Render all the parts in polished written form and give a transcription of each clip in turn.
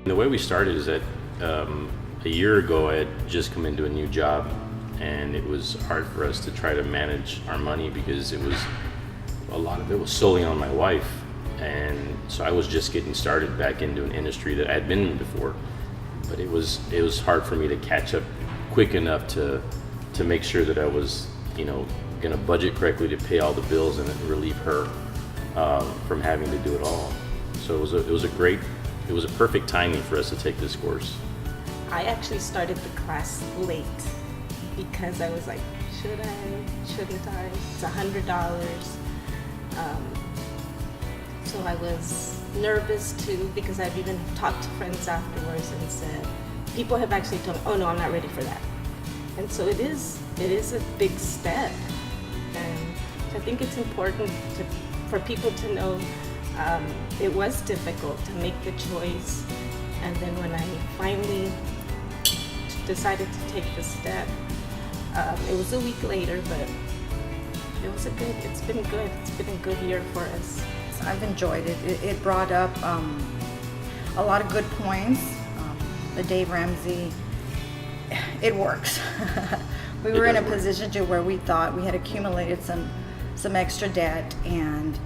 The way we started is that a year ago I had just come into a new job, and it was hard for us to try to manage our money because a lot of it was solely on my wife. And so I was just getting started back into an industry that I had been in before, but it was hard for me to catch up quick enough to make sure that I was, going to budget correctly to pay all the bills and relieve her from having to do it all. So it was a perfect timing for us to take this course. I actually started the class late because I was like, should I, shouldn't I? It's $100. So I was nervous too, because I've even talked to friends afterwards and said, people have actually told me, oh no, I'm not ready for that. And so it is a big step. And I think it's important for people to know it was difficult to make the choice. And then when I finally decided to take the step, it was a week later, but it's been good. It's been a good year for us. I've enjoyed it. It brought up a lot of good points. The Dave Ramsey, it works. We were in a position to where we thought we had accumulated some extra debt, and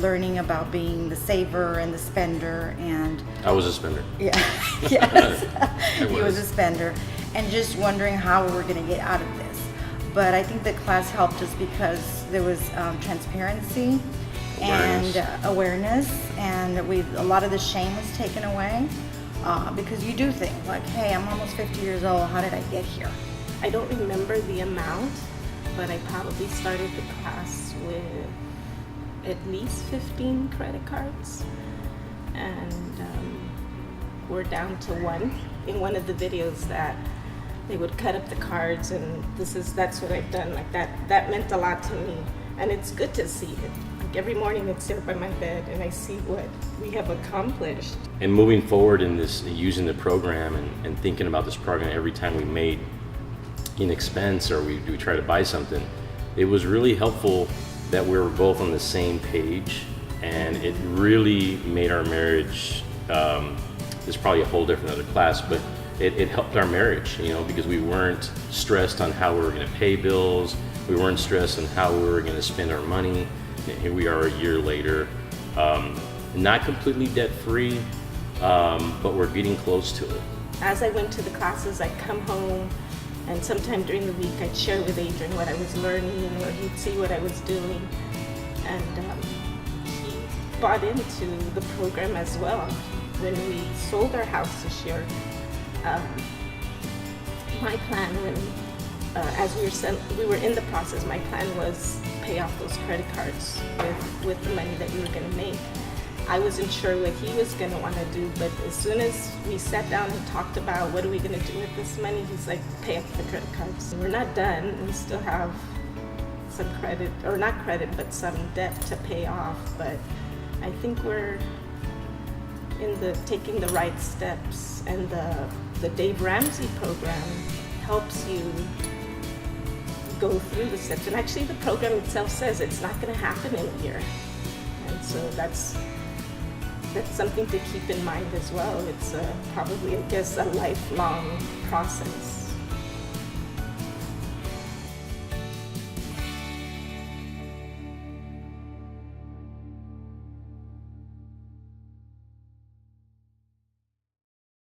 learning about being the saver and the spender. And I was a spender. Yeah, yes, he was a spender, and just wondering how we were going to get out of this. But I think the class helped us because there was transparency and awareness, and a lot of the shame was taken away, because you do think like, hey, I'm almost 50 years old, how did I get here? I don't remember the amount, but I probably started the class with at least 15 credit cards, and we're down to one. In one of the videos that they would cut up the cards, and that's what I've done. Like that meant a lot to me, and it's good to see it. Like every morning I'd sit by my bed and I see what we have accomplished. And moving forward in this, using the program and thinking about this program every time we made an expense or we try to buy something, it was really helpful that we were both on the same page, and it really made our marriage, it's probably a whole different other class, but it helped our marriage, because we weren't stressed on how we were going to pay bills. We weren't stressed on how we were going to spend our money. And here we are a year later, not completely debt-free, but we're getting close to it. As I went to the classes, I'd come home, and sometime during the week I'd share with Adrian what I was learning, or he'd see what I was doing. And he bought into the program as well. When we sold our house this year, my plan as we were in the process, my plan was pay off those credit cards with the money that we were going to make. I wasn't sure what he was going to want to do, but as soon as we sat down and talked about what are we going to do with this money, he's like, pay off the credit cards. We're not done. We still have some credit, or not credit, but some debt to pay off. But I think we're taking the right steps, and the Dave Ramsey program helps you go through the steps. And actually the program itself says it's not going to happen in a year. And so that's something to keep in mind as well. It's probably, I guess, a lifelong process.